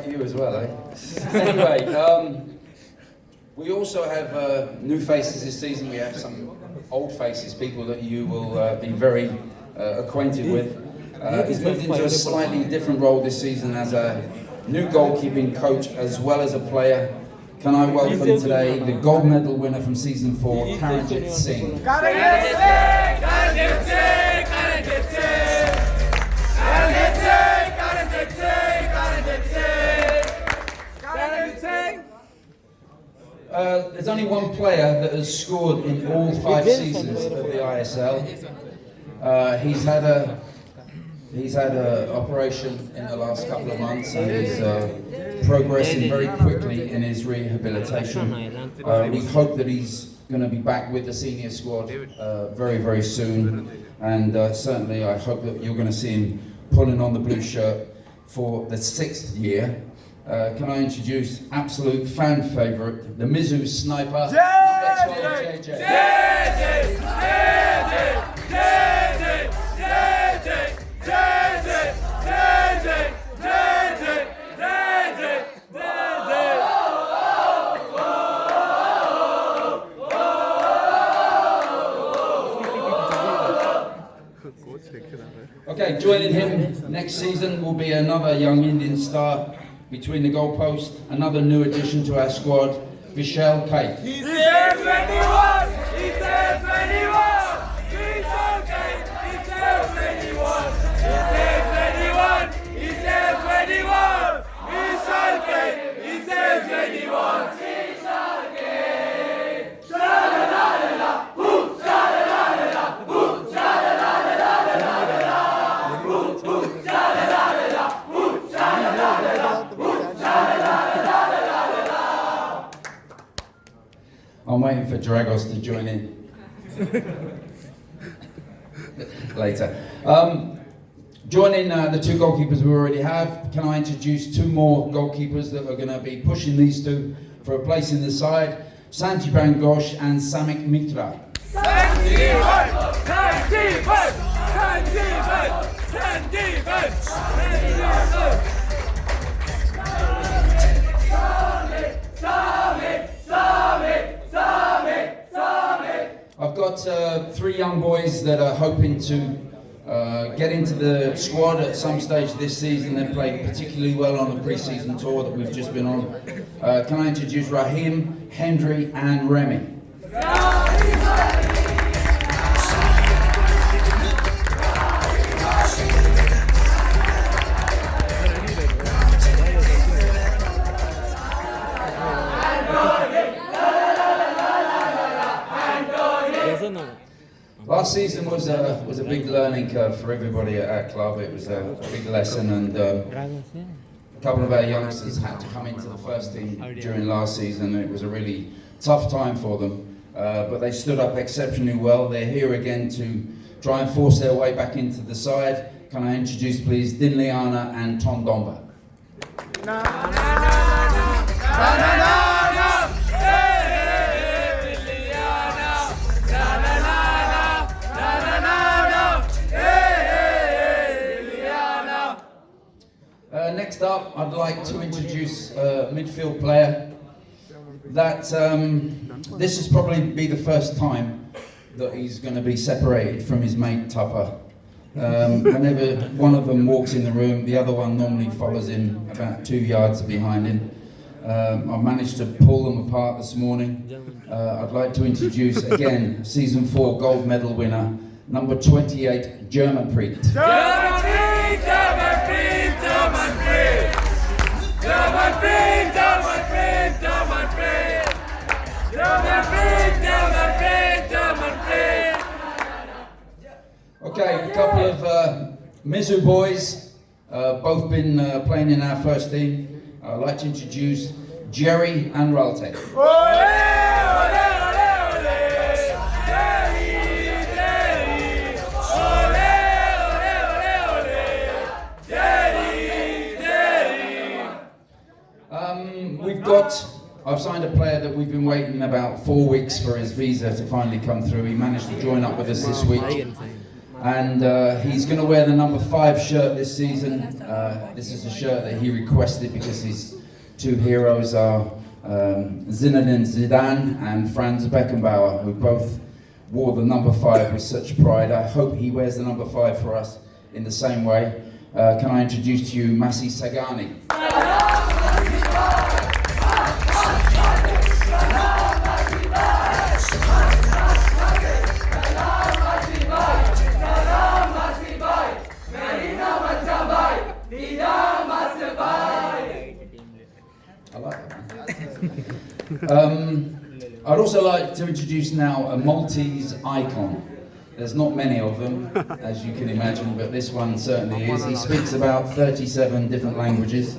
like you as well, eh? Anyway, we also have new faces this season. We have some old faces, people that you will be very acquainted with. He's moved into a slightly different role this season as a new goalkeeping coach as well as a player. Can I welcome today the gold medal winner from season 4, Karanjit Singh. There's only one player that has scored in all 5 seasons of the ISL. He's had an operation in the last couple of months and he's progressing very quickly in his rehabilitation. We hope that he's going to be back with the senior squad very, very soon. And certainly I hope that you're going to see him pulling on the blue shirt for the 6th year. Can I introduce absolute fan favourite, the Mizu sniper, number 12, JJ. Okay, joining him next season will be another young Indian star between the goalposts, another new addition to our squad, Vishal Kaif. He says when he wants, he says when he wants, Vishal Kaif, he says when he wants, he says when he wants, he says when he wants, Vishal Kaif, he says when he wants, Vishal Kaif. Sha-la-la-la-la, hoo, sha-la-la-la-la, hoo, sha-la-la-la-la-la-la-la, hoo, hoo, sha-la-la-la-la, hoo, sha-la-la-la-la. I'm waiting for Dragos to join in later. Joining the 2 goalkeepers we already have, can I introduce 2 more goalkeepers that are going to be pushing these 2 for a place in the side, Sanjiban Ghosh and Samik Mitra. Sanjiban! Sanjiban! Sanjiban! Sanjiban! Sanjiban! I've got 3 young boys that are hoping to get into the squad at some stage this season. They played particularly well on the pre-season tour that we've just been on. Can I introduce Rahim, Hendry and Remy? Last season was a big learning curve for everybody at our club. It was a big lesson, and a couple of our youngsters had to come into the first team during last season. It was a really tough time for them, but they stood up exceptionally well. They're here again to try and force their way back into the side. Can I introduce, please, Dinliana and Tom Domba? Next up, I'd like to introduce a midfield player that this is probably be the first time that he's going to be separated from his mate Tupper. Whenever one of them walks in the room, the other one normally follows him about 2 yards behind him. I've managed to pull them apart this morning. I'd like to introduce again season 4 gold medal winner, number 28, German Preet. Okay, a couple of Mizu boys, both been playing in our first team. I'd like to introduce Jerry and Ralte. I've signed a player that we've been waiting about 4 weeks for his visa to finally come through. He managed to join up with us this week. And he's going to wear the number 5 shirt this season. This is a shirt that he requested because his two heroes are Zinedine Zidane and Franz Beckenbauer, who both wore the number 5 with such pride. I hope he wears the number 5 for us in the same way. Can I introduce to you Massi Sagani? I like that. I'd also like to introduce now a Maltese icon. There's not many of them, as you can imagine, but this one certainly is. He speaks about 37 different languages.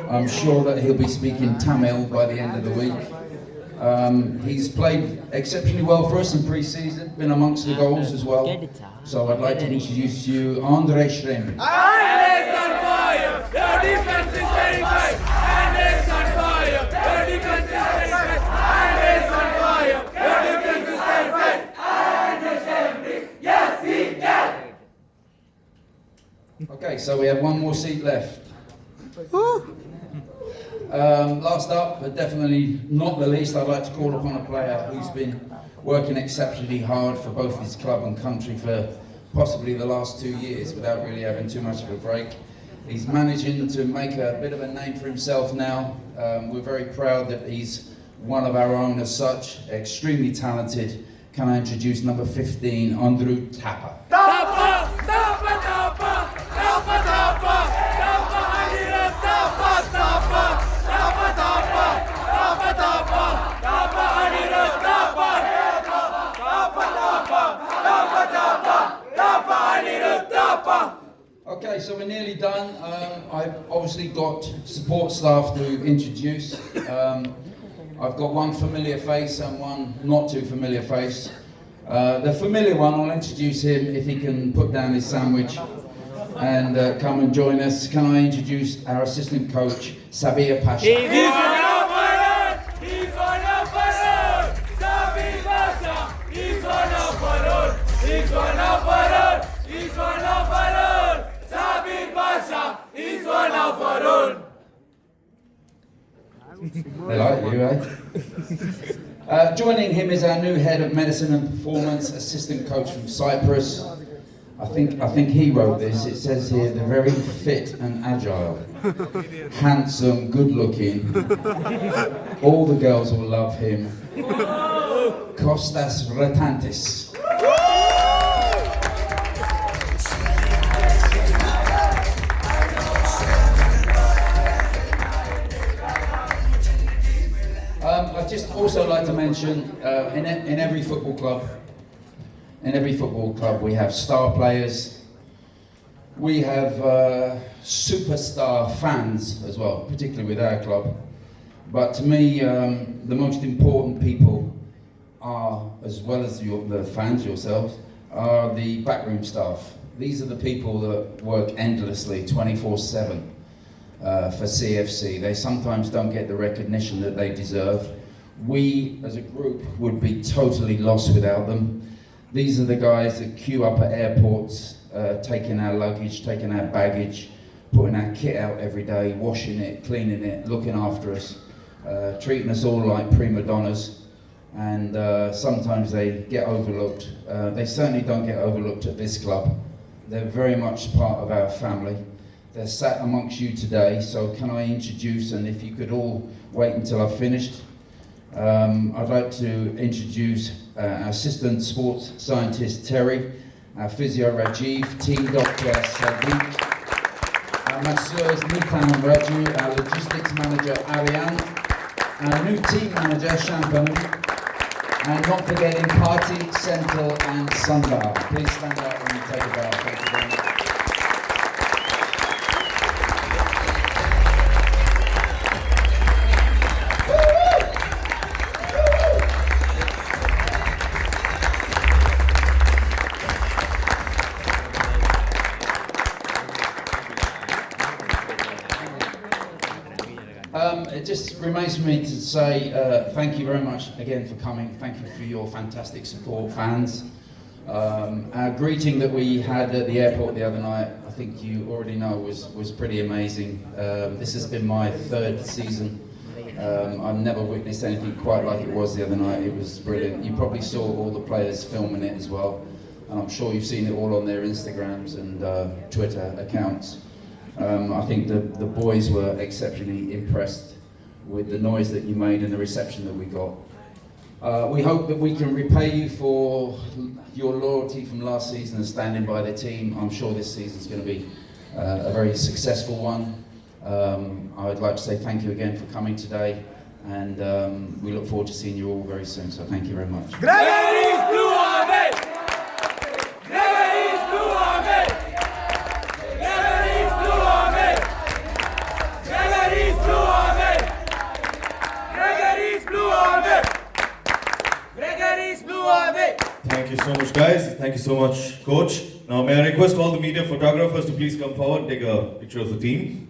I'm sure that he'll be speaking Tamil by the end of the week. He's played exceptionally well for us in pre-season, been amongst the goals as well. So I'd like to introduce you Andre Shrem. Okay, so we have one more seat left. Last up, but definitely not the least, I'd like to call upon a player who's been working exceptionally hard for both his club and country for possibly the last 2 years without really having too much of a break. He's managing to make a bit of a name for himself now. We're very proud that he's one of our own as such, extremely talented. Can I introduce number 15, Andrew Tapa? Okay, so we're nearly done. I've obviously got support staff to introduce. I've got one familiar face and one not too familiar face. The familiar one, I'll introduce him if he can put down his sandwich and come and join us. Can I introduce our assistant coach, Sabir Pasha? They like you, eh? Joining him is our new head of medicine and performance, assistant coach from Cyprus. I think he wrote this. It says here, they're very fit and agile, handsome, good looking. All the girls will love him. Kostas Ratantis. I'd just also like to mention, in every football club, we have star players. We have superstar fans as well, particularly with our club. But to me, the most important people are, as well as the fans yourselves, are the backroom staff. These are the people that work endlessly, 24/7. For CFC. They sometimes don't get the recognition that they deserve. We, as a group, would be totally lost without them. These are the guys that queue up at airports, taking our luggage, taking our baggage, putting our kit out every day, washing it, cleaning it, looking after us, treating us all like prima donnas. And sometimes they get overlooked. They certainly don't get overlooked at this club. They're very much part of our family. They're sat amongst you today, so can I introduce, and if you could all wait until I've finished, I'd like to introduce our assistant sports scientist Terry, our physio Rajiv, team doctor Sadiq, our masseurs Nitan and Raju, our logistics manager Ariane, our new team manager Shampanu, and not forgetting Party, Central and Sundar. Please stand up when you take a bow. Thank you very much. It just remains for me to say thank you very much again for coming. Thank you for your fantastic support, fans. Our greeting that we had at the airport the other night, I think you already know, was pretty amazing. This has been my third season. I've never witnessed anything quite like it was the other night. It was brilliant. You probably saw all the players filming it as well, and I'm sure you've seen it all on their Instagrams and Twitter accounts. I think the boys were exceptionally impressed with the noise that you made and the reception that we got. We hope that we can repay you for your loyalty from last season and standing by the team. I'm sure this season's going to be a very successful one. I would like to say thank you again for coming today, and we look forward to seeing you all very soon, so thank you very much. Gregory's Blue Army! Gregory's Blue Army! Gregory's Blue Army! Gregory's Blue Army! Gregory's Blue Army! Gregory's Blue Army! Thank you so much, guys. Thank you so much, Coach. Now, may I request all the media photographers to please come forward and take a picture of the team.